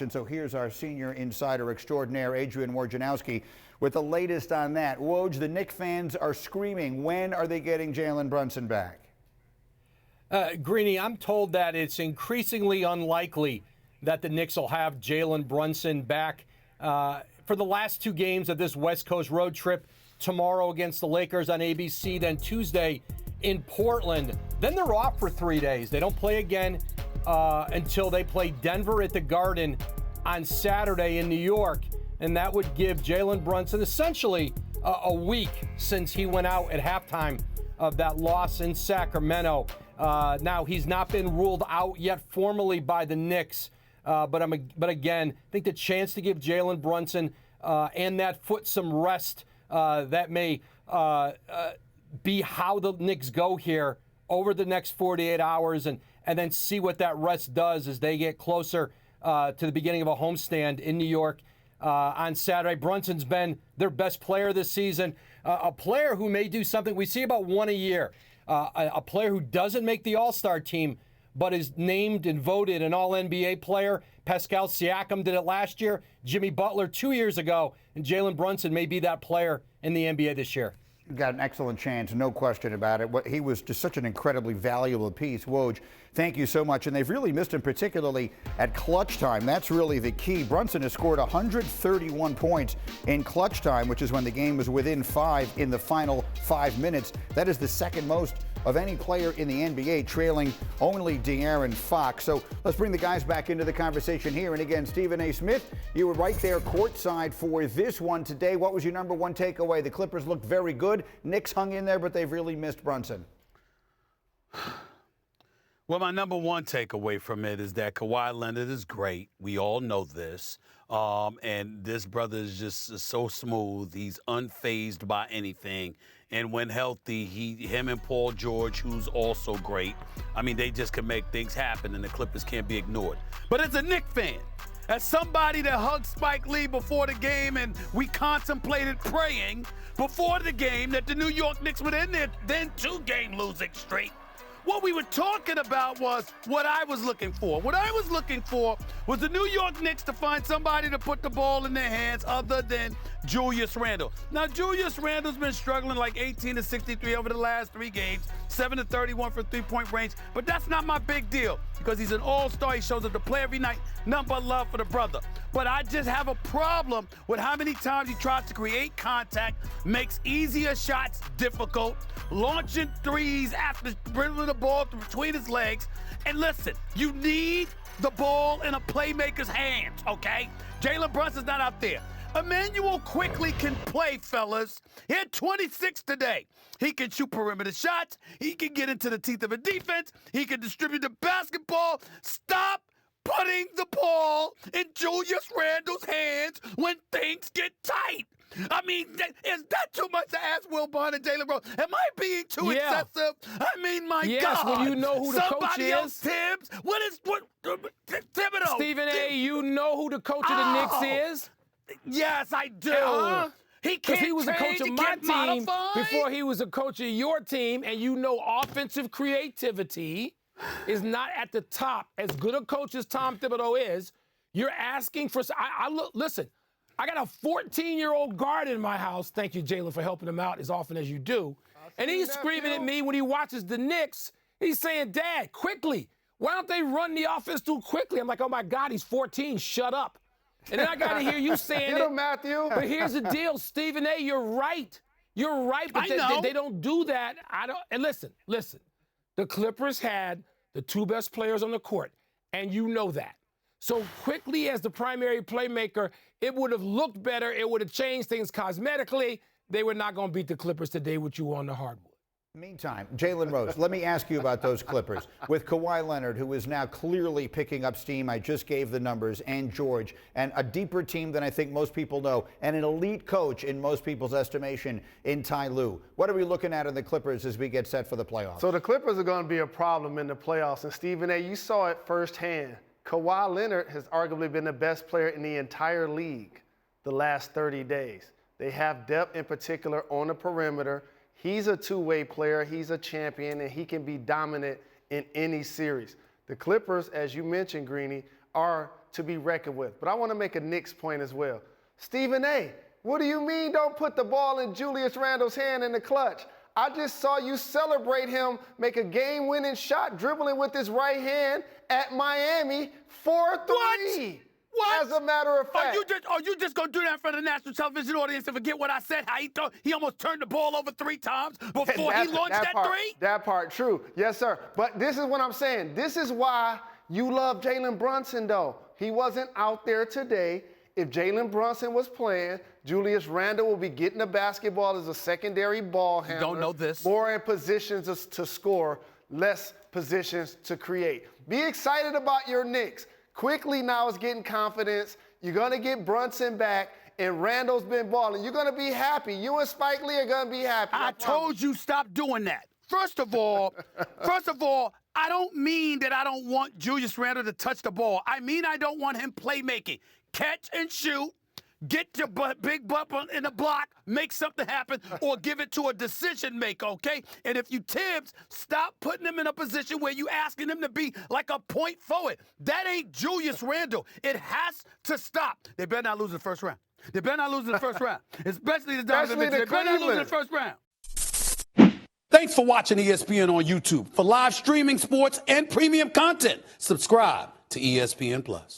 And so here's our senior insider extraordinaire, Adrian Wojnarowski, with the latest on that. Woj, the Knicks fans are screaming. When are they getting Jalen Brunson back? Greeny, I'm told that it's increasingly unlikely that the Knicks will have Jalen Brunson back for the last two games of this West Coast road trip. Tomorrow against the Lakers on ABC, then Tuesday in Portland. Then they're off for 3 days. They don't play again until they play Denver at the Garden on Saturday in New York. And that would give Jalen Brunson essentially a week since he went out at halftime of that loss in Sacramento. Now, he's not been ruled out yet formally by the Knicks. But again, I think the chance to give Jalen Brunson and that foot some rest, that may be how the Knicks go here over the next 48 hours and then see what that rest does as they get closer to the beginning of a homestand in New York on Saturday. Brunson's been their best player this season, a player who may do something. We see about one a year, a player who doesn't make the All-Star team but is named and voted an All-NBA player. Pascal Siakam did it last year, Jimmy Butler 2 years ago, and Jalen Brunson may be that player in the NBA this year. Got an excellent chance, no question about it. He was just such an incredibly valuable piece. Woj, thank you so much. And they've really missed him, particularly at clutch time. That's really the key. Brunson has scored 131 points in clutch time, which is when the game was within 5 in the final 5 minutes. That is the second most of any player in the NBA, trailing only De'Aaron Fox. So let's bring the guys back into the conversation here. And again, Stephen A. Smith, you were right there courtside for this one today. What was your number one takeaway? The Clippers looked very good. Knicks hung in there, but they've really missed Brunson. Well, my number one takeaway from it is that Kawhi Leonard is great. We all know this. And this brother is just so smooth. He's unfazed by anything. And when healthy, him and Paul George, who's also great, I mean, they just can make things happen, and the Clippers can't be ignored. But as a Knicks fan, as somebody that hugged Spike Lee before the game, and we contemplated praying before the game that the New York Knicks would end their then 2-game losing streak, what we were talking about was what I was looking for. What I was looking for was the New York Knicks to find somebody to put the ball in their hands other than Julius Randle. Now, Julius Randle's been struggling like 18 to 63 over the last 3 games, 7 to 31 for three-point range, but that's not my big deal because he's an all-star. He shows up to play every night. Nothing but love for the brother. But I just have a problem with how many times he tries to create contact, makes easier shots difficult, launching threes after dribbling the ball between his legs. And listen, you need the ball in a playmaker's hands, okay? Jalen Brunson's not out there. Emmanuel quickly can play, fellas. He had 26 today. He can shoot perimeter shots. He can get into the teeth of a defense. He can distribute the basketball. Stop putting the ball in Julius Randle's hands when things get tight. I mean, is that too much to ask Wilbon and Jalen Brunson? Am I being too excessive? I mean, my God. Well, you know who the coach is. Somebody else, Tibbs? Thibodeau. Stephen A., you know who the coach of the Knicks is? Yes, I do. He can't. Because he was a coach of my team modified before he was a coach of your team, and you know offensive creativity is not at the top. As good a coach as Tom Thibodeau is, you're asking for. Listen, I got a 14-year-old guard in my house. Thank you, Jalen, for helping him out as often as you do. And he's screaming at me when he watches the Knicks. He's saying, "Dad, quickly, why don't they run the offense too quickly?" I'm like, "Oh my God, he's 14. Shut up." And then I got to hear you saying it. Matthew. But here's the deal, Stephen A., you're right. You're right, but they don't do that. And listen. The Clippers had the 2 best players on the court, and you know that. So quickly as the primary playmaker, it would have looked better. It would have changed things cosmetically. They were not going to beat the Clippers today with you on the hardwood. Meantime, Jalen Rose, let me ask you about those Clippers. With Kawhi Leonard, who is now clearly picking up steam, I just gave the numbers, and George, and a deeper team than I think most people know, and an elite coach in most people's estimation in Ty Lue. What are we looking at in the Clippers as we get set for the playoffs? So the Clippers are going to be a problem in the playoffs, and Stephen A., you saw it firsthand. Kawhi Leonard has arguably been the best player in the entire league the last 30 days. They have depth in particular on the perimeter. He's a two-way player. He's a champion, and he can be dominant in any series. The Clippers, as you mentioned, Greeny, are to be reckoned with. But I want to make a Knicks point as well. Stephen A., what do you mean don't put the ball in Julius Randle's hand in the clutch? I just saw you celebrate him make a game-winning shot dribbling with his right hand at Miami 4-3. What? As a matter of fact. Are you just going to do that for the national television audience and forget what I said? How he almost turned the ball over 3 times before he launched that three? That part, true. Yes, sir. But this is what I'm saying. This is why you love Jalen Brunson, though. He wasn't out there today. If Jalen Brunson was playing, Julius Randle will be getting the basketball as a secondary ball handler. Don't know this. More in positions to score, less positions to create. Be excited about your Knicks. Quickly now is getting confidence. You're going to get Brunson back, and Randle's been balling. You're going to be happy. You and Spike Lee are going to be happy. I told you stop doing that. First of all, I don't mean that I don't want Julius Randle to touch the ball. I mean I don't want him playmaking. Catch and shoot. Get your big butt in the block, make something happen, or give it to a decision maker, okay? And if you Tibbs, stop putting him in a position where you asking him to be like a point forward. That ain't Julius Randle. It has to stop. They better not lose in the first round. They better not lose in the first round, especially the Donovan Mitchell. They better not lose in the first round. Thanks for watching ESPN on YouTube. For live streaming, sports, and premium content, subscribe to ESPN+.